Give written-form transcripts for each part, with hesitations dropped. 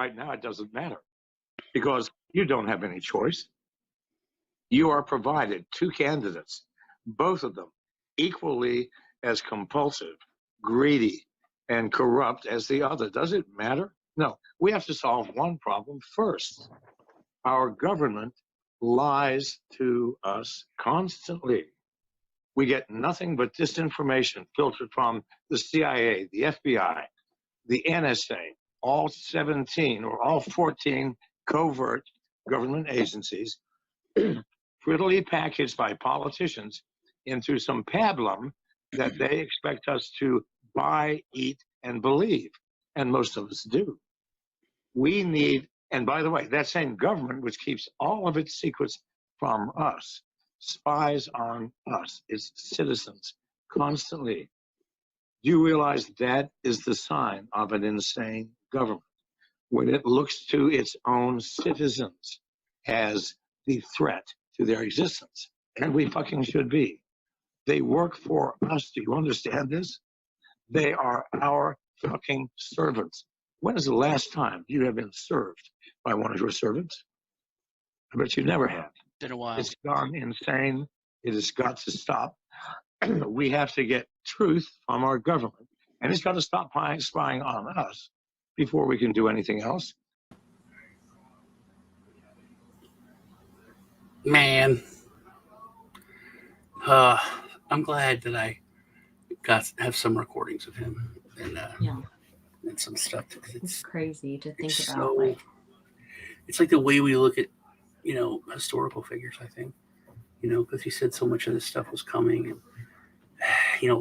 right now, it doesn't matter because you don't have any choice. You are provided two candidates, both of them equally as compulsive, greedy, and corrupt as the other. Does it matter? No. We have to solve one problem first. Our government lies to us constantly. We get nothing but disinformation filtered from the CIA, the FBI, the NSA, all 17 or all 14 covert government agencies, prettily packaged by politicians into some pablum that they expect us to buy, eat, and believe. And most of us do. We need, and by the way, that same government, which keeps all of its secrets from us, spies on us, its citizens, constantly. Do you realize that is the sign of an insane government? When it looks to its own citizens as the threat to their existence, and we fucking should be. They work for us. Do you understand this? They are our fucking servants. When is the last time you have been served by one of your servants? I bet you never have. Been a while. It's gone insane. It has got to stop. We have to get truth from our government, and it's got to stop spying on us before we can do anything else. Man, I'm glad that I have some recordings of him and some stuff. It's crazy to think about. So, it's like the way we look at, historical figures, I think, because he said so much of this stuff was coming and,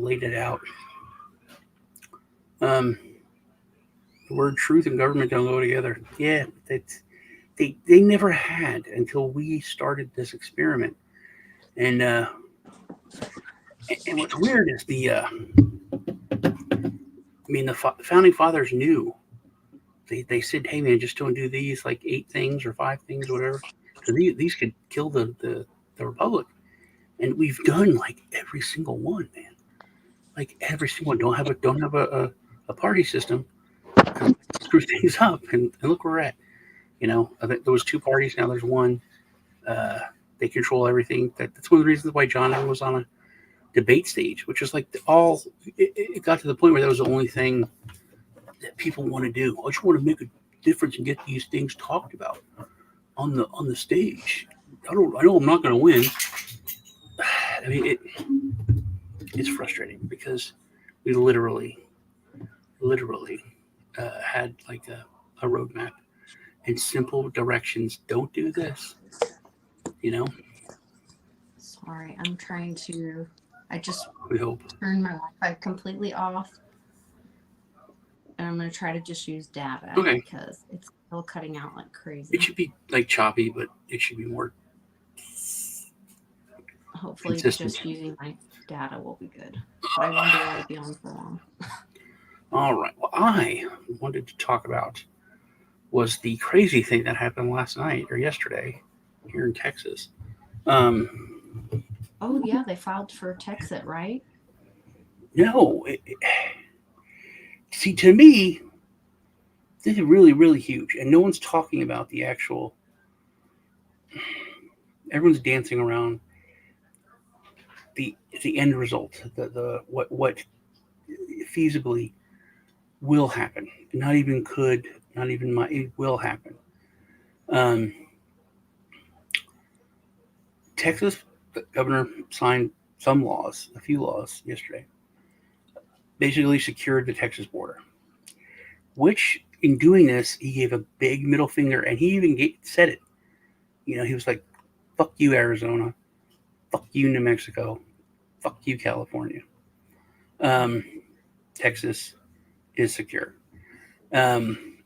laid it out. The word truth and government don't go together. Yeah, they never had until we started this experiment. And what's weird is the founding fathers knew. They said, hey, man, just don't do these, like 8 things or 5 things or whatever. So these could kill the republic. And we've done like every single one, man. Like every single one. Don't have a party system. Screw things up and look where we're at. I think there was 2 parties, now there's 1. They control everything. That's one of the reasons why John Allen was on a debate stage, which is like it got to the point where that was the only thing that people want to do. I just want to make a difference and get these things talked about on the stage. I know I'm not going to win. I mean, it's frustrating because we literally had like a roadmap and simple directions. Don't do this. Sorry, I'm trying to. I just we hope turned my Wi-Fi completely off. And I'm going to try to just use data because it's still cutting out like crazy. It should be like choppy, but it should be more. Hopefully, consistent. Just using my data will be good. But I wonder will it be on for long. All right. Well, I wanted to talk about was the crazy thing that happened last night or yesterday here in Texas. Oh, yeah, they filed for Texas, right? No. See, to me, this is really, really huge. And no one's talking about the actual... Everyone's dancing around the end result, what feasibly will happen. Not even could, not even might, it will happen. Texas governor signed a few laws yesterday, basically secured the Texas border, which in doing this, he gave a big middle finger, and he even said it. He was like, fuck you, Arizona. Fuck you, New Mexico. Fuck you, California. Texas is secure.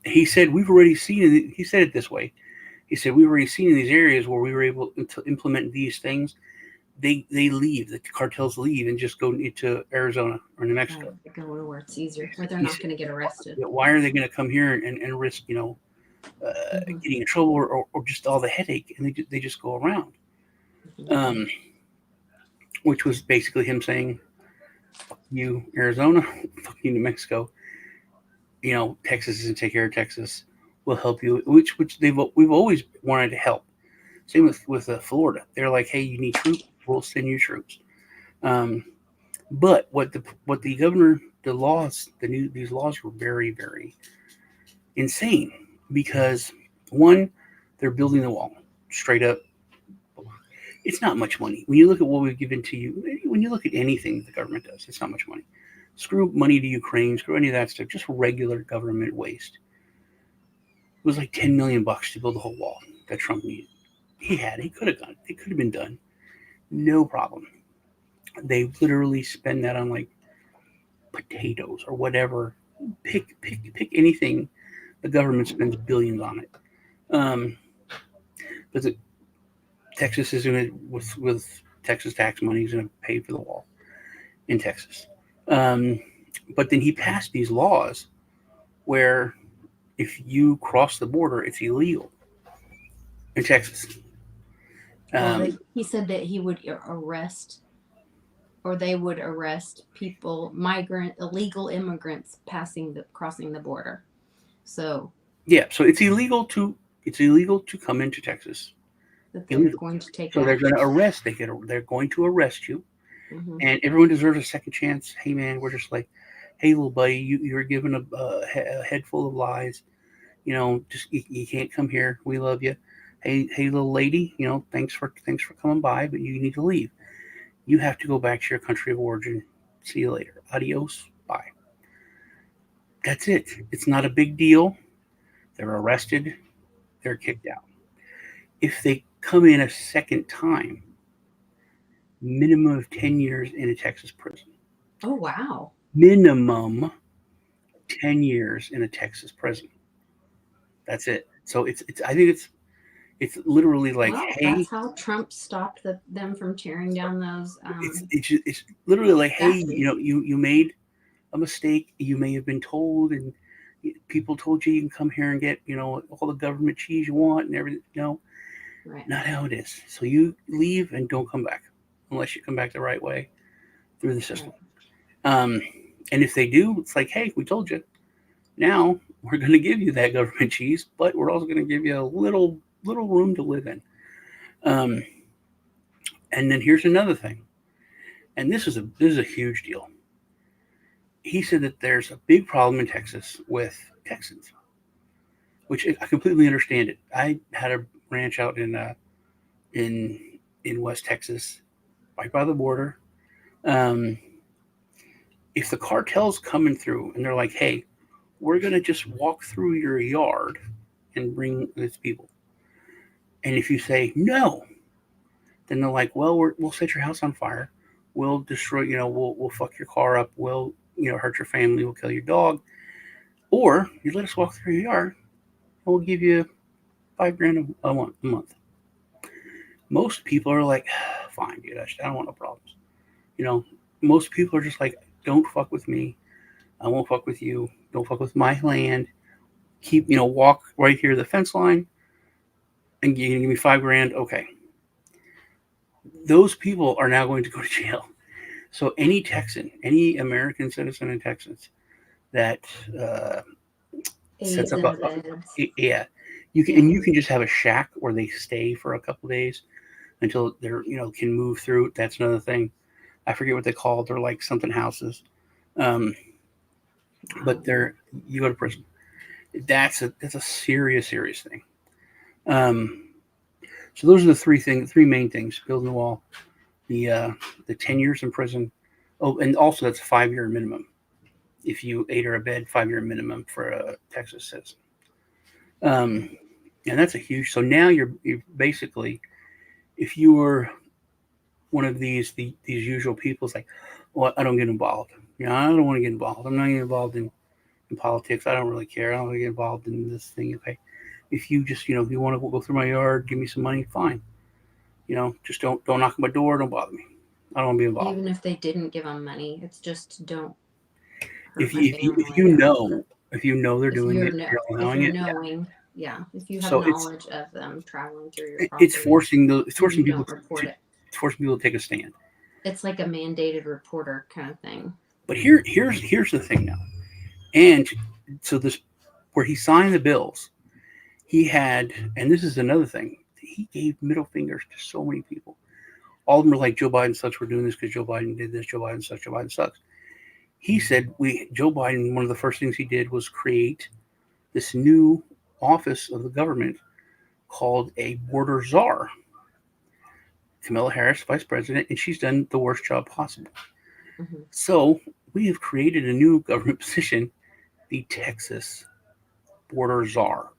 He said, we've already seen it. He said it this way. He said, we've already seen in these areas where we were able to implement these things. They leave, the cartels leave and just go into Arizona or New Mexico. They go where it's easier, where they're not going to get arrested. Why are they going to come here and risk, getting in trouble or just all the headache? And they just go around. Which was basically him saying, fuck you, Arizona, fuck you, New Mexico. Texas isn't take care of Texas. We'll help you, which we've always wanted to help. Same with Florida. They're like, hey, you need troops, we'll send you troops. But what the governor, these laws were very, very insane because one, they're building the wall straight up. It's not much money when you look at what we've given to you. When you look at anything the government does, it's not much money. Screw money to Ukraine, screw any of that stuff. Just regular government waste. It was like $10 million to build the whole wall that Trump needed. He could have done it. It could have been done, no problem. They literally spend that on like potatoes or whatever. Pick anything. The government spends billions on it. But Texas is going to, with Texas tax money, is going to pay for the wall in Texas. But then he passed these laws where if you cross the border, it's illegal in Texas. He said that he would arrest, or they would arrest people, illegal immigrants crossing the border. So yeah, so it's illegal to come into Texas. That they're going to take. So they're going to arrest. They're going to arrest you, and everyone deserves a second chance. Hey man, we're just like, hey little buddy, you're given a head full of lies. Just you can't come here. We love you. Hey little lady, thanks for coming by, but you need to leave. You have to go back to your country of origin. See you later. Adios. Bye. That's it. It's not a big deal. They're arrested. They're kicked out. If they come in a second time, minimum of 10 years in a Texas prison. Oh, wow. Minimum 10 years in a Texas prison. That's it. So I think it's literally like, hey. That's how Trump stopped them from tearing down those. It's literally like, hey, you made a mistake. You may have been told, and people told you can come here and get, all the government cheese you want and everything. No, right. Not how it is. So you leave and don't come back unless you come back the right way through the system. Right. And if they do, it's like, hey, we told you. Now we're going to give you that government cheese, but we're also going to give you a little room to live in. And then here's another thing, and this is a huge deal. He said that there's a big problem in Texas with Texans, which I completely understand it. I had a ranch out in West Texas, right by the border. If the cartel's coming through and they're like, hey, we're going to just walk through your yard and bring these people. And if you say no, then they're like, well, we'll set your house on fire. We'll destroy, we'll fuck your car up. We'll, hurt your family. We'll kill your dog. Or you let us walk through your yard and we'll give you $5,000 a month. Most people are like, fine, dude, I don't want no problems. Most people are just like, don't fuck with me. I won't fuck with you. Don't fuck with my land. Keep, walk right here to the fence line and you're going to give me $5,000. Okay. Those people are now going to go to jail. So any Texan, any American citizen in Texas that sets up you can just have a shack where they stay for a couple of days until they're, can move through. That's another thing. I forget what they call it. They're like something houses. But you go to prison. That's a serious thing. So those are the three main things: building the wall, the 10 years in prison. Oh, and also that's a 5-year minimum. If you ate or abet, 5-year minimum for a Texas citizen. And that's a huge. So now you're basically, if you were one of these usual people, it's like, well, I don't get involved. I don't want to get involved. I'm not getting involved in politics. I don't really care. I don't want to get involved in this thing. Okay. If you just, if you want to go through my yard, give me some money, fine. Just don't knock on my door. Don't bother me. I don't want to be involved. Even if they didn't give them money, it's just don't. If you know they're doing it, you're allowing it. Knowing, yeah. If you have knowledge of them traveling through your property, it's forcing people to it's forcing people to take a stand. It's like a mandated reporter kind of thing. But here's the thing now, and so this where he signed the bills, he had, and this is another thing, he gave middle fingers to so many people. All of them were like, Joe Biden sucks, we're doing this because Joe Biden did this, Joe Biden sucks, Joe Biden sucks. He said Joe Biden, one of the first things he did was create this new office of the government called a border czar. Kamala Harris, vice president, and she's done the worst job possible. Mm-hmm. So we have created a new government position, the Texas border czar.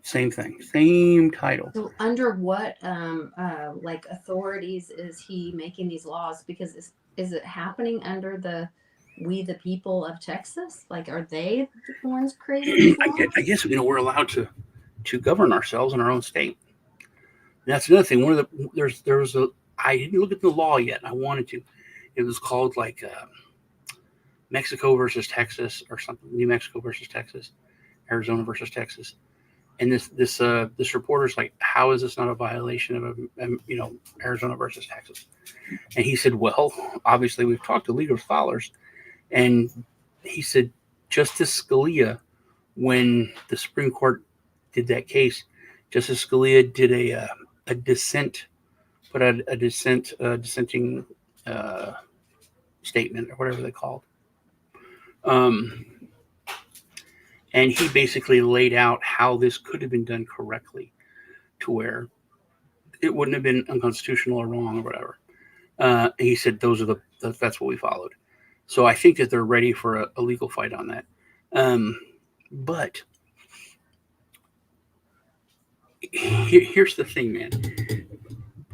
Same thing, same title. So under what like authorities is he making these laws? Because is it happening under the We the People of Texas? Like, are they the ones creating these laws? I guess we're allowed to govern ourselves in our own state. And that's another thing. One of the there was a I didn't look at the law yet. I wanted to. It was called like Mexico versus Texas or something. New Mexico versus Texas, Arizona versus Texas. And this reporter's like, how is this not a violation of Arizona versus Texas? And he said, well, obviously we've talked to legal scholars, and he said Justice Scalia, when the Supreme Court did that case, Justice Scalia did a dissent, put out a dissenting statement or whatever they called. And he basically laid out how this could have been done correctly to where it wouldn't have been unconstitutional or wrong or whatever. He said that's what we followed. So I think that they're ready for a legal fight on that. But here's the thing, man.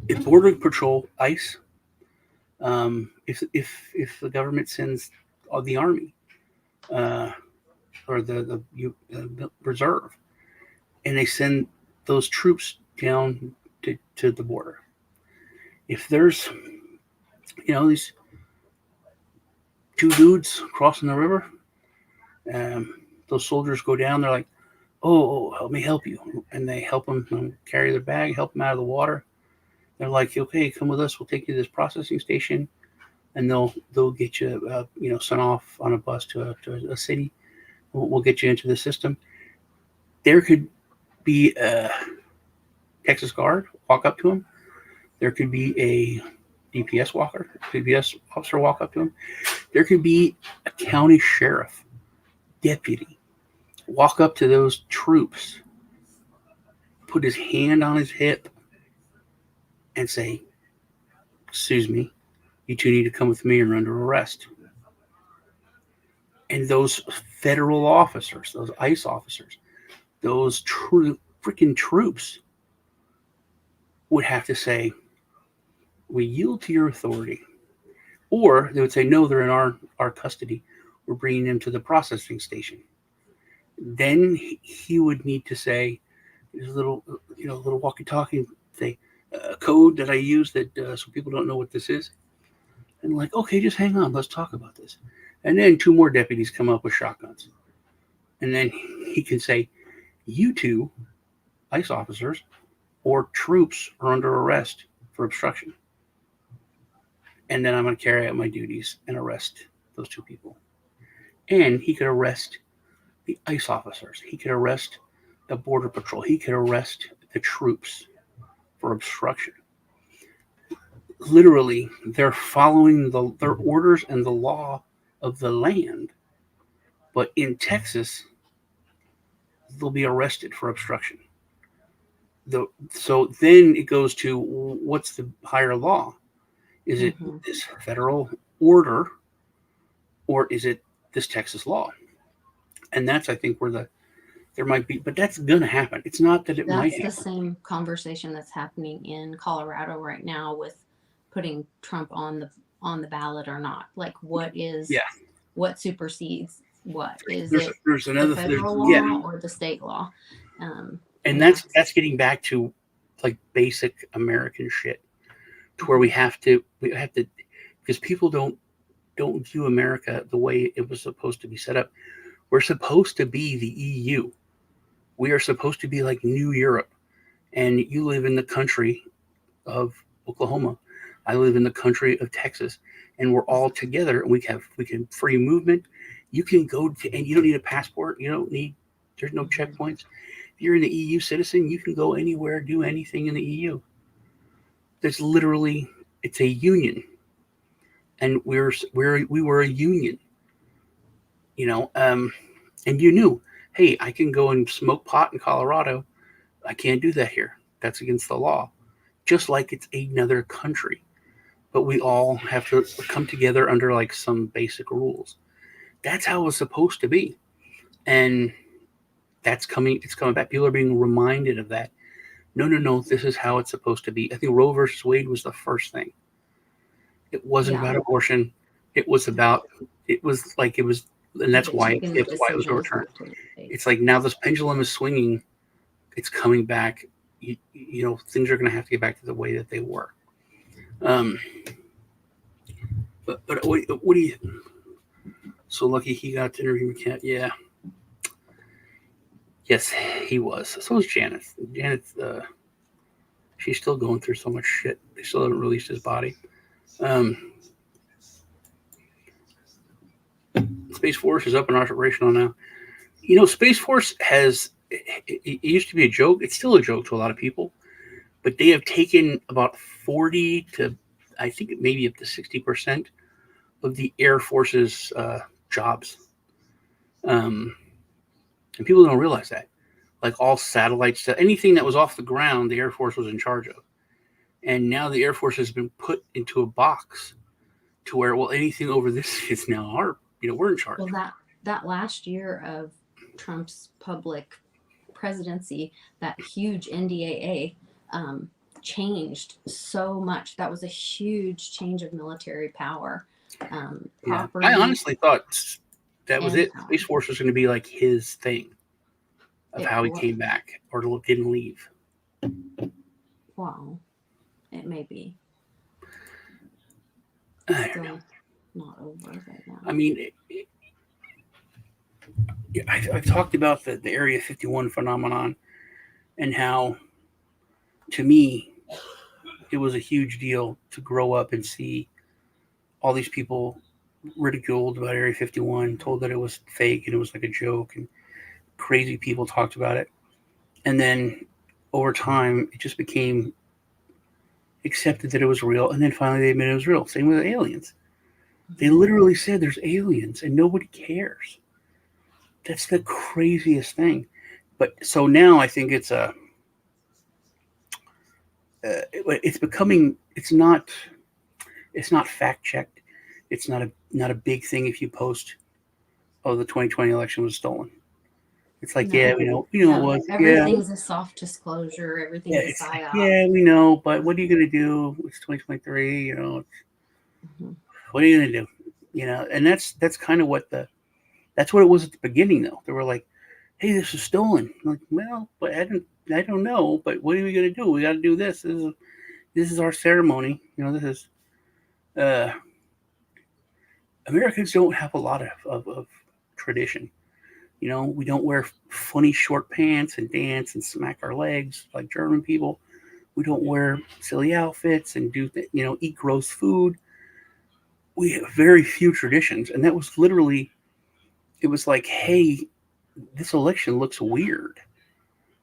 If Border Patrol, ICE, if the government sends the Army, or the reserve, and they send those troops down to the border. If there's, these two dudes crossing the river, those soldiers go down, they're like, oh, help me help you. And they help them carry their bag, help them out of the water. They're like, okay, come with us. We'll take you to this processing station, and they'll get you, sent off on a bus to a city. We'll get you into the system. There could be a Texas guard walk up to him. There could be a DPS officer walk up to him. There could be a county sheriff, deputy, walk up to those troops, put his hand on his hip, and say, excuse me, you two need to come with me. You're under arrest. And those federal officers, those ICE officers, those freaking troops would have to say, we yield to your authority. Or they would say, no, they're in our custody. We're bringing them to the processing station. Then he would need to say, there's a little walkie-talkie thing, code that I use that so people don't know what this is. And like, okay, just hang on. Let's talk about this. And then two more deputies come up with shotguns. And then he can say, you two, ICE officers or troops, are under arrest for obstruction. And then I'm going to carry out my duties and arrest those two people. And he could arrest the ICE officers. He could arrest the Border Patrol. He could arrest the troops for obstruction. Literally, they're following their orders and the law of the land, but in Texas, they'll be arrested for obstruction. So then it goes to, what's the higher law? Is it this federal order, or is it this Texas law? And that's, I think, where there might be, but that's going to happen. It's not that might happen. That's the same conversation that's happening in Colorado right now with putting Trump on the ballot or not. Like, what supersedes what? There's another, the federal law or the state law? And that's getting back to like basic American shit, to where we have to, because people don't view America the way it was supposed to be set up. We're supposed to be the EU. We are supposed to be like New Europe. And you live in the country of Oklahoma. I live in the country of Texas, and we're all together, and we can free movement. You can go to, and you don't need a passport. There's no checkpoints. you're an EU citizen, you can go anywhere, do anything in the EU. There's literally, it's a union, and we were a union, and you knew, hey, I can go and smoke pot in Colorado. I can't do that here. That's against the law. Just like it's another country, but we all have to come together under like some basic rules. That's how it's supposed to be, and it's coming back. People are being reminded of that. No, this is how it's supposed to be. I think Roe versus Wade was the first thing. It wasn't about abortion. It was and that's why it was overturned. It's like now this pendulum is swinging. It's coming back. Things are going to have to get back to the way that they were. But what do you? So lucky he got to interview McCann. Yeah. Yes, he was. So was Janet. Janet, she's still going through so much shit. They still haven't released his body. Space Force is up and operational now. Space Force it used to be a joke. It's still a joke to a lot of people, but they have taken about 40 to, I think maybe up to 60% of the Air Force's jobs. And people don't realize that. Like all satellites, anything that was off the ground, the Air Force was in charge of. And now the Air Force has been put into a box to where, anything over this is now we're in charge. Well, that last year of Trump's public presidency, that huge NDAA changed so much. That was a huge change of military power. Property, I honestly thought that was it. Space Force was going to be like his thing of how he came back or didn't leave. Wow. It may be. I don't know. Not over right now. I mean, I've talked about the Area 51 phenomenon and how, to me, it was a huge deal to grow up and see all these people ridiculed about Area 51, told that it was fake and it was like a joke, and crazy people talked about it. And then over time, it just became accepted that it was real. And then finally they admitted it was real. Same with the aliens. They literally said there's aliens and nobody cares. That's the craziest thing. But so now I think it's becoming, it's not fact checked. It's not a big thing if you post, the 2020 election was stolen. It's like, we know it was. Everything's a soft disclosure. Everything's a psyop. We know, but what are you going to do? It's 2023, What are you going to do? And that's kind of that's what it was at the beginning, though. They were like, hey, this is stolen. I'm like, well, but I don't know, but what are we going to do? We got to do this. This is our ceremony. This is, Americans don't have a lot of tradition. We don't wear funny short pants and dance and smack our legs like German people. We don't wear silly outfits and eat gross food. We have very few traditions. And that was literally, it was like, hey, this election looks weird.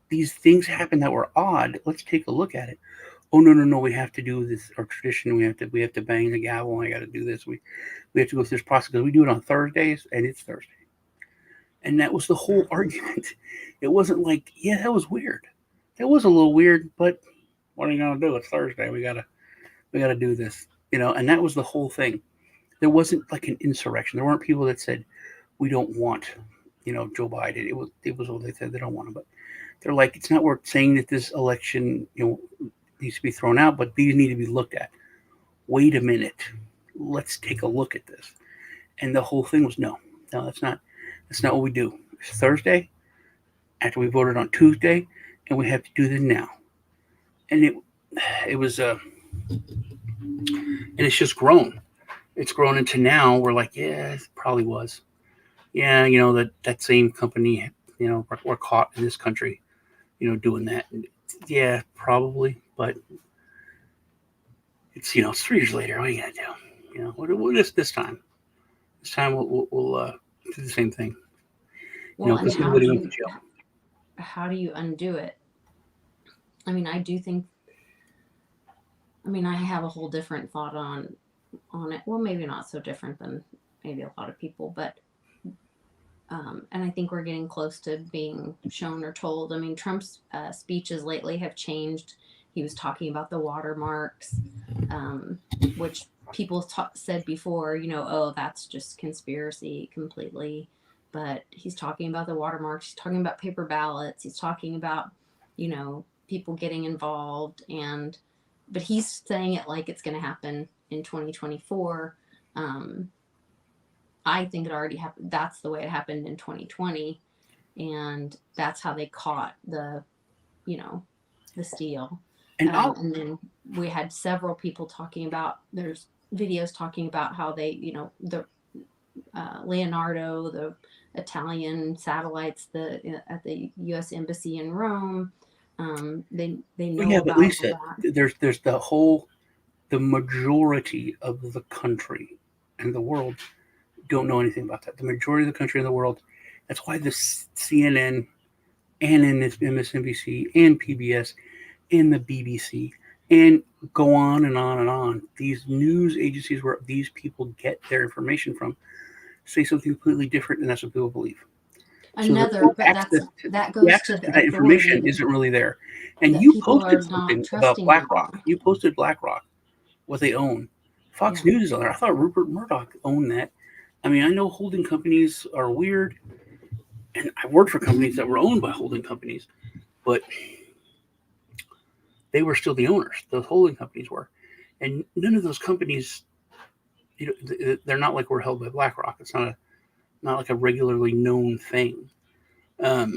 These things happen that were odd. Let's take a look at it. Oh, no, we have to do this, our tradition. We have to bang the gavel. I got to do this. We have to go through this process because we do it on Thursdays and it's Thursday. And that was the whole argument. It wasn't like, that was weird. That was a little weird, but what are you going to do? It's Thursday. We gotta do this, and that was the whole thing. There wasn't like an insurrection. There weren't people that said, we don't want, Joe Biden. It was what they said. They don't want him, but they're like, it's not worth saying that this election, needs to be thrown out, but these need to be looked at. Wait a minute. Let's take a look at this. And the whole thing was, no, that's not what we do. It's Thursday after we voted on Tuesday, and we have to do this now. And it was, and it's just grown. It's grown into now we're like, it probably was. Yeah, that same company, we're caught in this country, doing that. Yeah, probably, but it's, it's 3 years later. What are you gonna do? We'll just this time we'll do the same thing. Well, because nobody went to jail. how do you undo it? I mean, I do think. I mean, I have a whole different thought on it. Well, maybe not so different than maybe a lot of people, but and I think we're getting close to being shown or told. I mean, Trump's speeches lately have changed. He was talking about the watermarks, which people said before, you know, oh, that's just conspiracy completely. But he's talking about the watermarks. He's talking about paper ballots. He's talking about, you know, people getting involved. But he's saying it like it's going to happen in 2024. I think it already happened. That's the way it happened in 2020. And that's how they caught the, you know, the steal. And then we had several people talking about, there's videos talking about how they, you know, the Leonardo, the Italian satellites, at the U.S. Embassy in Rome, they know about but Lisa, that. there's the majority of the country and the world don't know anything about that. The majority of the country in the world. That's why this CNN and MSNBC and PBS and the BBC and go on and on and on. These news agencies where these people get their information from say something completely different, and that's what people believe. That goes to that information isn't really there. And you posted something about BlackRock. You posted BlackRock, what they own. Fox News is on there. I thought Rupert Murdoch owned that. I mean, I know holding companies are weird, and I worked for companies that were owned by holding companies, but they were still the owners. Those holding companies were, and none of those companies, you know, they're not like we're held by BlackRock. It's not like a regularly known thing. So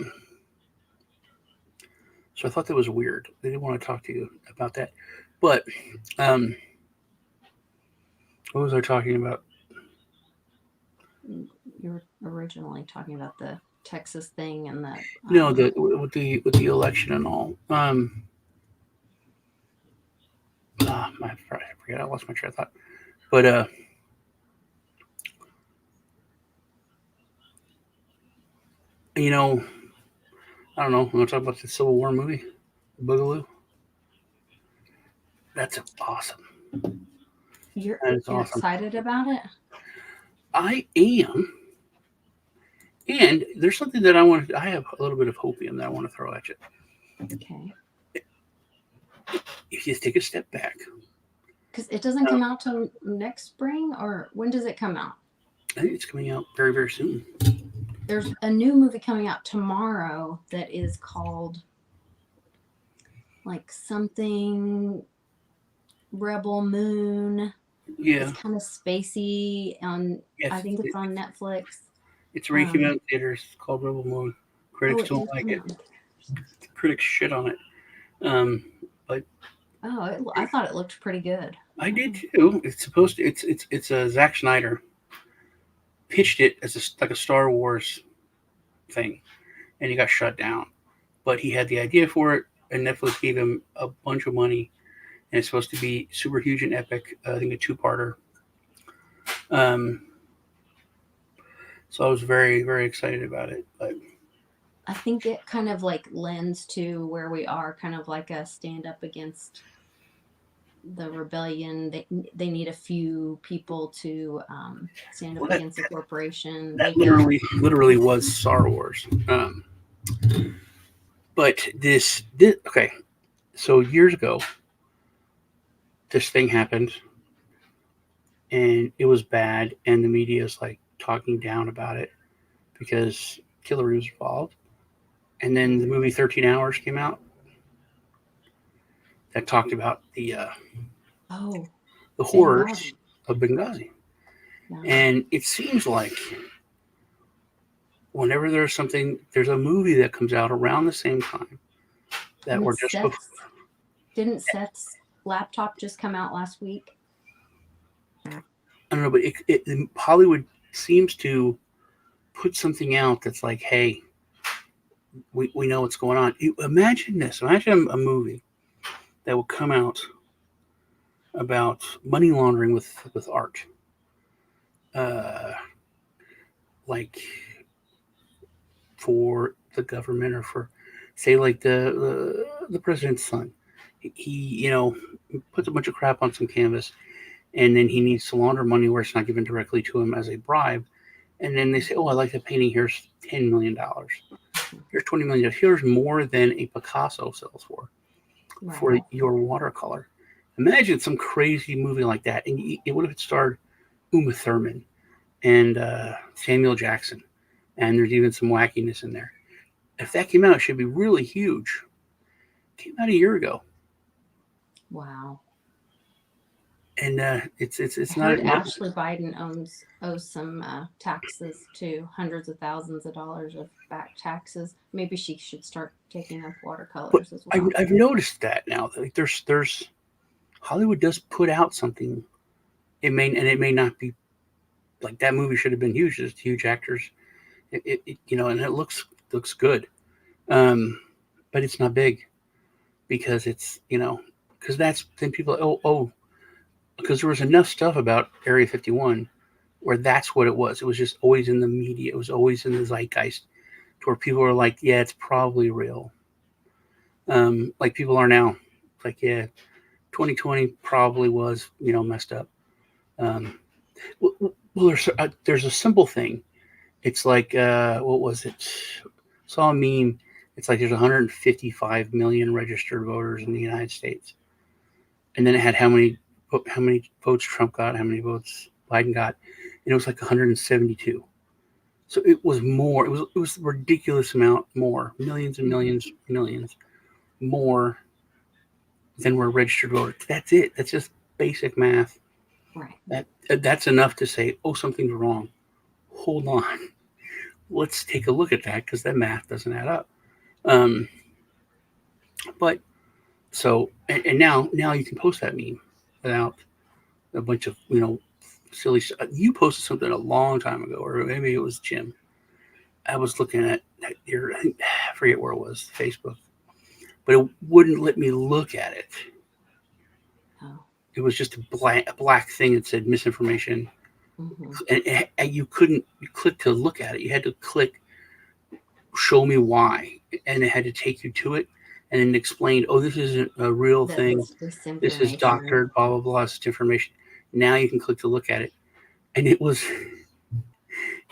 I thought that was weird. They didn't want to talk to you about that. But what was I talking about? You were originally talking about the Texas thing and the no, with the election and all. I forget. I lost my train of thought. But you know, I don't know. I'm gonna talk about the Civil War movie, Boogaloo. That's awesome. You're awesome. Excited about it? I am. And there's something that I have a little bit of hopium that I want to throw at you. Okay. If you take a step back. Because it doesn't come out till next spring, or when does it come out? I think it's coming out very, very soon. There's a new movie coming out tomorrow that is called like something Rebel Moon. Yeah. It's kind of spacey. I think it's on Netflix. It's already came out in theaters. It's called Rebel Moon. Critics don't like it. Critics shit on it. But I thought it looked pretty good. I did too. It's supposed to. It's Zack Snyder pitched it as like a Star Wars thing, and he got shut down. But he had the idea for it, and Netflix gave him a bunch of money, and it's supposed to be super huge and epic. I think a 2-parter. So I was very, very excited about it. But I think it kind of like lends to where we are, kind of like a stand up against the rebellion. They need a few people to stand up against the corporation. That literally was Star Wars. But this okay. So years ago, this thing happened, and it was bad, and the media is like talking down about it because Hillary was involved. And then the movie 13 Hours came out that talked about the horrors of Benghazi. Yeah. And it seems like whenever there's a movie that comes out around the same time that we're just before. Didn't Seth's laptop just come out last week? I don't know, but Hollywood seems to put something out that's like, hey, we know what's going on. Imagine this. Imagine a movie that will come out about money laundering with art. Like for the government or for say like the president's son, he puts a bunch of crap on some canvas, and then he needs to launder money where it's not given directly to him as a bribe, and then they say, oh, I like the painting, here's $10 million, here's $20 million, here's more than a Picasso sells for your watercolor. Imagine some crazy movie like that, and it would have starred Uma Thurman and Samuel Jackson, and there's even some wackiness in there. If that came out, it should be really huge. It came out a year ago. Wow. And it's I not. heard Ashley Biden owes some taxes to hundreds of thousands of dollars of back taxes. Maybe she should start taking up watercolors as well. I've noticed that now. Like there's Hollywood does put out something. It may not be like that movie should have been huge. Just huge actors. And it looks good. But it's not big because it's because that's then people because there was enough stuff about Area 51 where that's what it was. It was just always in the media. It was always in the zeitgeist to where people were like, yeah, it's probably real. Like people are now. It's like, yeah, 2020 probably was, messed up. Well, there's a simple thing. It's like, what was it? Saw a meme. It's like there's 155 million registered voters in the United States. And then it had how many votes Trump got, how many votes Biden got, and it was like 172. So it was more. It was a ridiculous amount more, millions and millions more than were registered voters. That's it. That's just basic math. Right. That's enough to say, oh, something's wrong. Hold on, let's take a look at that because that math doesn't add up. But so and now you can post that meme without a bunch of silly stuff. You posted something a long time ago, or maybe it was Jim. I was looking at your, I forget where it was, Facebook, but it wouldn't let me look at it. Oh. It was just a black thing that said misinformation, and you couldn't click to look at it. You had to click show me why, and it had to take you to it, and then explained, oh, this isn't a real thing. This is doctored, blah blah blah. It's information. Now you can click to look at it, and it was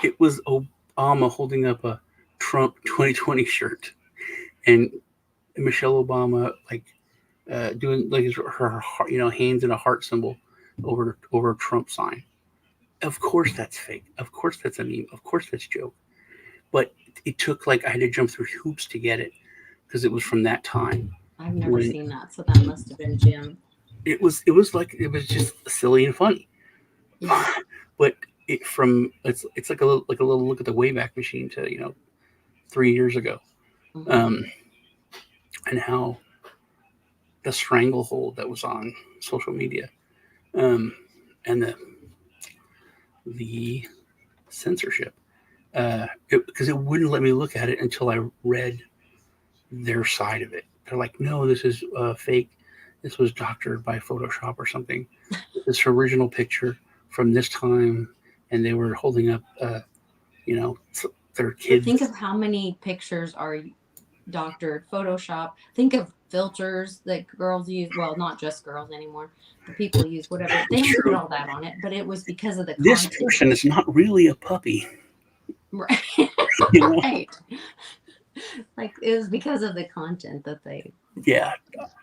Obama holding up a Trump 2020 shirt, and Michelle Obama doing like her hands in a heart symbol over a Trump sign. Of course that's fake. Of course that's a meme. Of course that's a joke. But it took I had to jump through hoops to get it because it was from that time. I've never seen that, so that must have been Jim. It was just silly and funny. Yeah. But it's like a little look at the Wayback Machine to 3 years ago, and how the stranglehold that was on social media, and the censorship, because it wouldn't let me look at it until I read their side of it. They're like, no, this is fake. This was doctored by Photoshop or something. This original picture from this time, and they were holding up, their kids. But think of how many pictures are doctored, Photoshop. Think of filters that girls use. Well, not just girls anymore, but people use whatever. They don't put all that on it, but it was because of the this content. person is not really a puppy. Right. Right. Like it was because of the content that they. Yeah,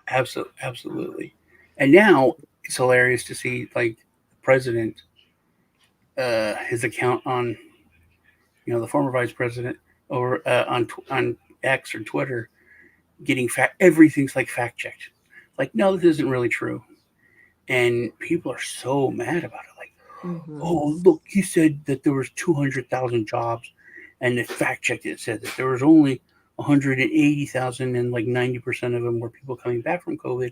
absolutely. And now it's hilarious to see the president, his account on, the former vice president over on X or Twitter, getting everything's fact checked. No, this isn't really true, and people are so mad about it. Oh, look, he said that there was 200,000 jobs, and the fact checked it said that there was only 180,000, and 90% of them were people coming back from COVID.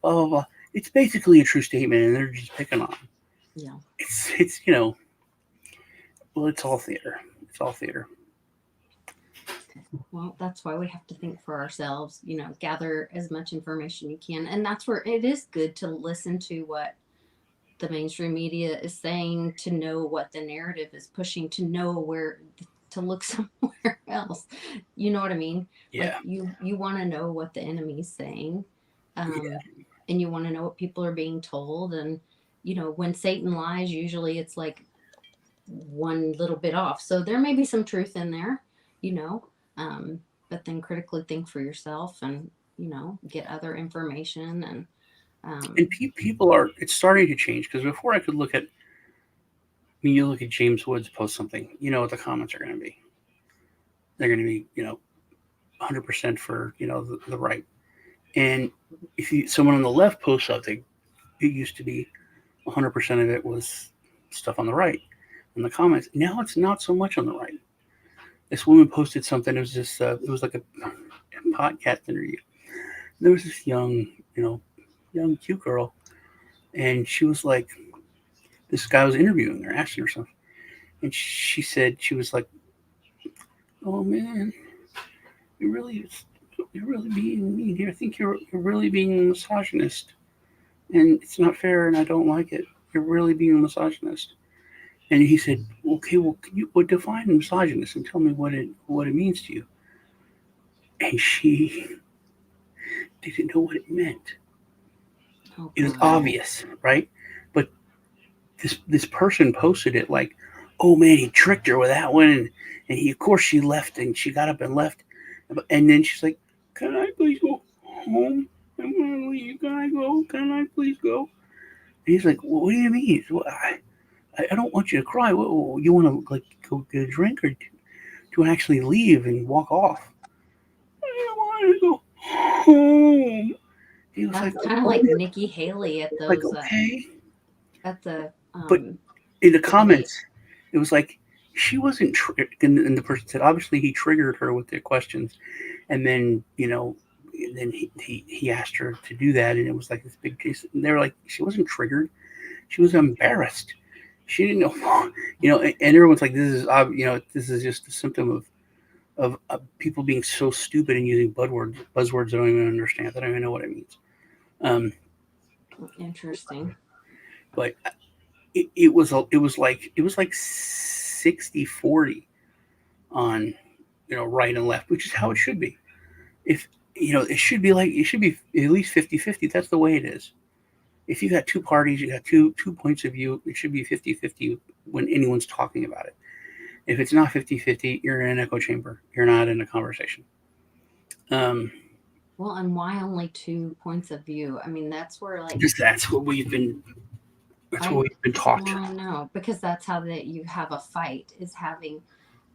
Blah blah blah. It's basically a true statement, and they're just picking on him. Yeah. It's well, it's all theater. It's all theater. Well, that's why we have to think for ourselves, gather as much information you can. And that's where it is good to listen to what the mainstream media is saying, to know what the narrative is pushing, to know where to look somewhere else. You know what I mean? Yeah. Like you want to know what the enemy's saying, Yeah. and you want to know what people are being told. And when Satan lies, usually it's like one little bit off. So there may be some truth in there, you know, but then critically think for yourself and get other information And people are, it's starting to change, because before I could look at, I mean, you look at James Woods post something, you know what the comments are going to be. They're going to be, 100% for, the right. And if someone on the left posts something, it used to be 100% of it was stuff on the right in the comments. Now it's not so much on the right. This woman posted something. It was just, it was like a podcast interview. There was this young cute girl, and she was like, this guy was interviewing her, asking her something, and she said, she was like, "Oh man, you're really being mean here. I think you're really being a misogynist, and it's not fair, and I don't like it. You're really being a misogynist." And he said, "Okay, well, can you define misogynist and tell me what it means to you?" And she didn't know what it meant. Oh, It was God. obvious, right? But this person posted it like, "Oh man, he tricked her with that one," and he, of course, she left, and she got up and left, and then she's like, "Can I please go home? I'm gonna leave. Can I go? Can I please go?" And he's like, "Well, what do you mean? Well, I don't want you to cry. What, you want to like go get a drink, or to actually leave and walk off?" "I don't want to go home." He was That's like, kind of like Nikki Haley at like, those okay. at the But in the debate. comments, it was like, she wasn't and the person said, obviously he triggered her with the questions, and then then he asked her to do that, and it was like this big case, and they were like, she wasn't triggered, she was embarrassed, she didn't know. And everyone's like, this is this is just a symptom of people being so stupid and using buzzwords they don't even understand, they don't even know what it means. Interesting. But it was like 60-40 on right and left, which is how it should be. If it should be at least 50-50. That's the way it is. If you got two parties, you got two points of view, it should be 50-50 when anyone's talking about it. If it's not 50-50, you're in an echo chamber, you're not in a conversation. Well, and why only 2 points of view? I mean, that's where that's what we've been taught. Well, I know, because that's how that you have a fight, is having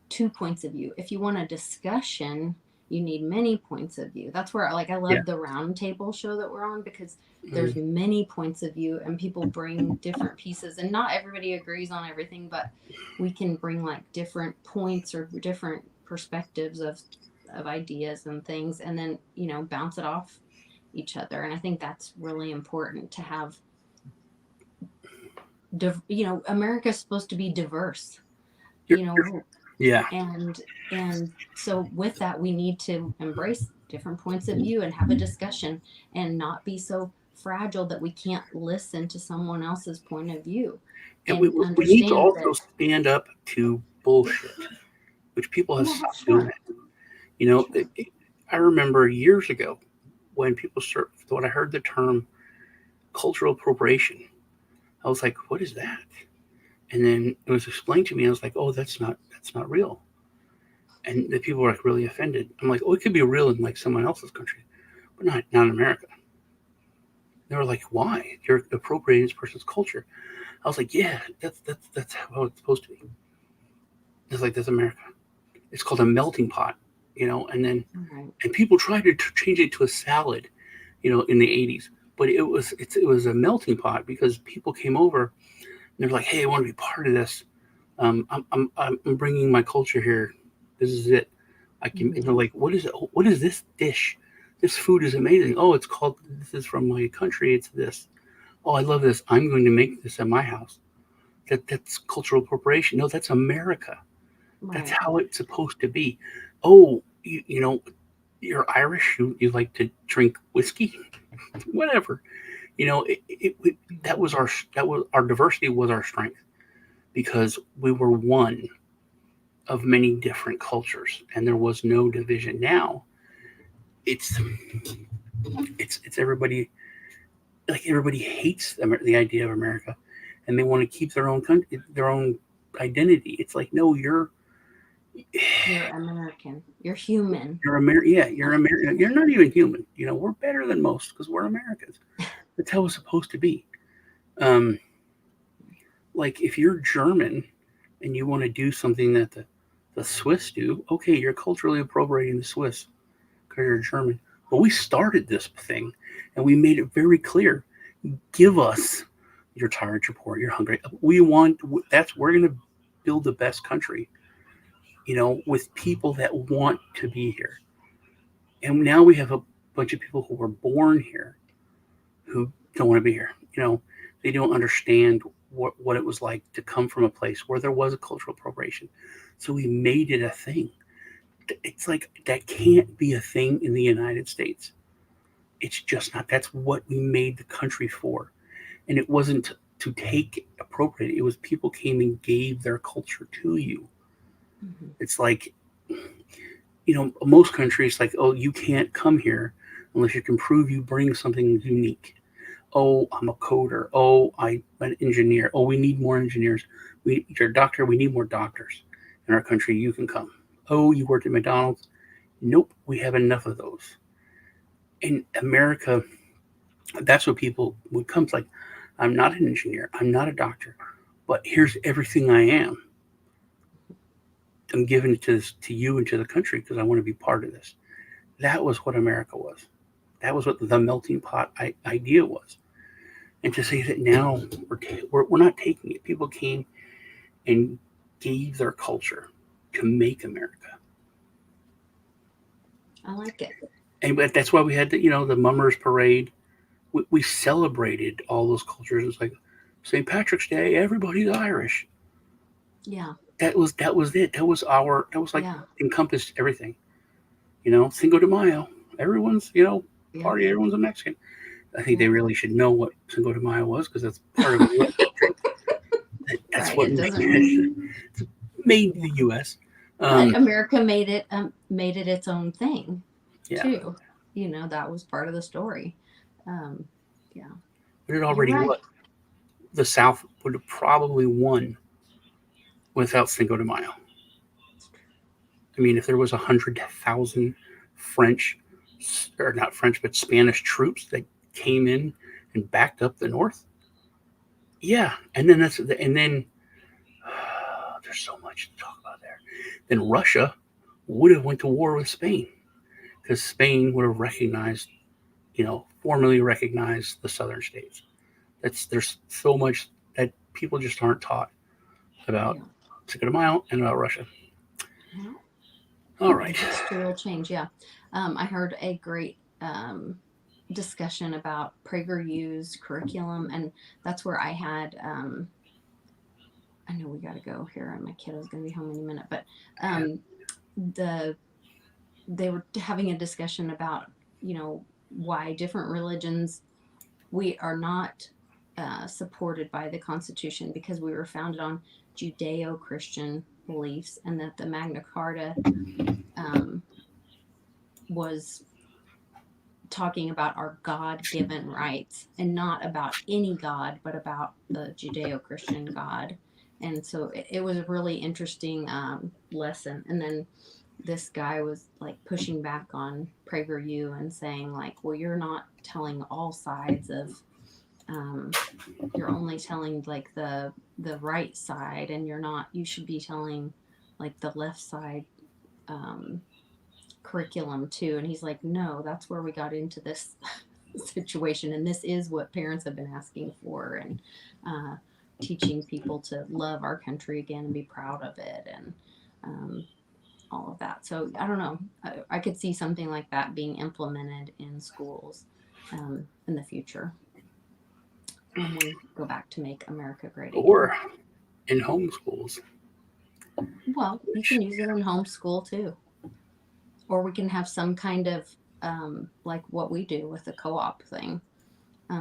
2 points of view. If you want a discussion, you need many points of view. That's where I love the round table show that we're on, because there's many points of view and people bring different pieces, and not everybody agrees on everything, but we can bring like different points or different perspectives of ideas and things, and then bounce it off each other. And I think that's really important to have. America's supposed to be diverse, Yeah. and so with that, we need to embrace different points of view and have a discussion, and not be so fragile that we can't listen to someone else's point of view. And we need to also stand up to bullshit, which people have stopped doing. I remember years ago when when I heard the term cultural appropriation, I was like, what is that? And then it was explained to me. I was like, oh, that's not real. And the people were like really offended. I'm like, oh, it could be real in like someone else's country, but not in America. They were like, why? You're appropriating this person's culture. I was like, yeah, that's how it's supposed to be. It's like, that's America. It's called a melting pot, and then and people tried to change it to a salad, in the 80s. But it was a melting pot, because people came over and they're like, hey, I want to be part of this. I'm bringing my culture here. This is it. I can. And they're like, what is it? What is this dish? This food is amazing. Oh, this is from my country. It's this. Oh, I love this. I'm going to make this at my house. That's cultural appropriation. No, that's America. Right. That's how it's supposed to be. Oh, you're Irish. You like to drink whiskey, whatever. That was our diversity was our strength, because we were one. of many different cultures, and there was no division. Now it's everybody, like everybody hates the idea of America, and they want to keep their own country, their own identity. It's like, no, you're American. You're human. You're American. Yeah, you're American. You're not even human. We're better than most because we're Americans. That's how it's supposed to be. Like if you're German and you want to do something that the Swiss do, okay, you're culturally appropriating the Swiss because you're German. But we started this thing, and we made it very clear: give us. You're tired. You're poor. You're hungry. We're going to build the best country. With people that want to be here. And now we have a bunch of people who were born here who don't want to be here. They don't understand what it was like to come from a place where there was a cultural appropriation. So we made it a thing. It's like that can't be a thing in the United States. It's just not. That's what we made the country for. And it wasn't to take appropriate. It was people came and gave their culture to you. Mm-hmm. It's like, most countries like, oh, you can't come here unless you can prove you bring something unique. Oh, I'm a coder. Oh, I'm an engineer. Oh, we need more engineers. You're a doctor. We need more doctors in our country. You can come. Oh, you worked at McDonald's. Nope, we have enough of those. In America, that's what people would come. It's like, I'm not an engineer. I'm not a doctor. But here's everything I am. I'm giving it to you and to the country because I want to be part of this. That was what America was. That was what the melting pot idea was. And to say that now we're not taking it. People came and gave their culture to make America. I like it. And that's why we had the Mummers Parade. We celebrated all those cultures. It's like St. Patrick's Day. Everybody's Irish. Yeah. That was it. That was encompassed everything. Cinco de Mayo. Everyone's party. Everyone's a Mexican. I think they really should know what Cinco de Mayo was because that's part of the U.S. That's right, what made the U.S. But America made it its own thing too. That was part of the story. But it already was. The South would have probably won without Cinco de Mayo. I mean, if there was 100,000 Spanish troops that came in and backed up the North. Yeah, and then there's so much to talk about there. Then Russia would have went to war with Spain because Spain would have formally recognized the southern states. There's so much that people just aren't taught about Cinco de Mayo and about Russia. All right. History will change, yeah. I heard a great discussion about PragerU's curriculum, and that's where I had I know we got to go here, and my kiddo's going to be home in a minute, but they were having a discussion about why different religions, we are not supported by the Constitution because we were founded on Judeo-Christian beliefs, and that the Magna Carta was talking about our God-given rights and not about any God, but about the Judeo-Christian God. And so it was a really interesting lesson. And then this guy was like pushing back on PragerU and saying like, well, you're not telling all sides of, you're only telling like the right side, and you should be telling like the left side curriculum too. And he's like, no, that's where we got into this situation, and this is what parents have been asking for, and teaching people to love our country again and be proud of it, and all of that. So I don't know, I could see something like that being implemented in schools in the future when we go back to make America great again. Or in homeschools. Well, you can use it in homeschool too. Or we can have some kind of like what we do with the co-op thing,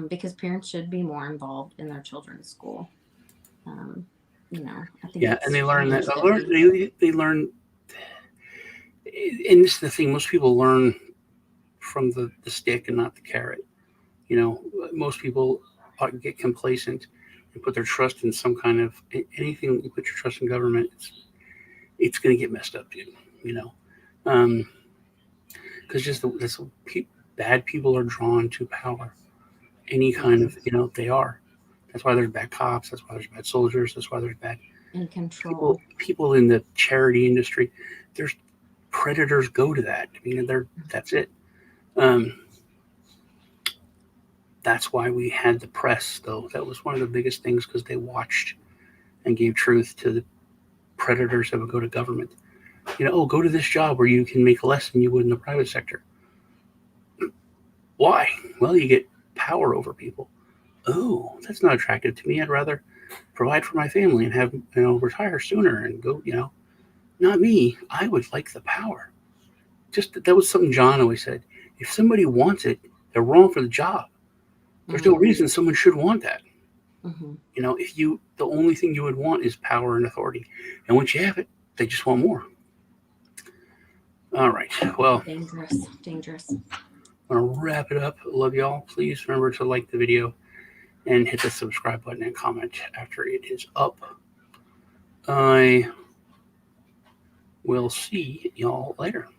because parents should be more involved in their children's school. I think. Yeah, and they learn that. that They learn, and this is the thing. Most people learn from the stick and not the carrot. Most people get complacent and put their trust in some kind of anything. You put your trust in government, it's going to get messed up, dude. Because bad people are drawn to power. Any kind of, they are. That's why there's bad cops. That's why there's bad soldiers. That's why there's bad in control. People in the charity industry. There's predators go to that. I mean, that's it. That's why we had the press, though. That was one of the biggest things, because they watched and gave truth to the predators that would go to government. Go to this job where you can make less than you would in the private sector. Why? Well, you get power over people. Oh, that's not attractive to me. I'd rather provide for my family and have, retire sooner and go, not me. I would like the power. That was something John always said. If somebody wants it, they're wrong for the job. There's no reason someone should want that. If the only thing you would want is power and authority. And once you have it, they just want more. All right. Well, Dangerous. I'm going to wrap it up. Love y'all. Please remember to like the video and hit the subscribe button and comment after it is up. I will see y'all later.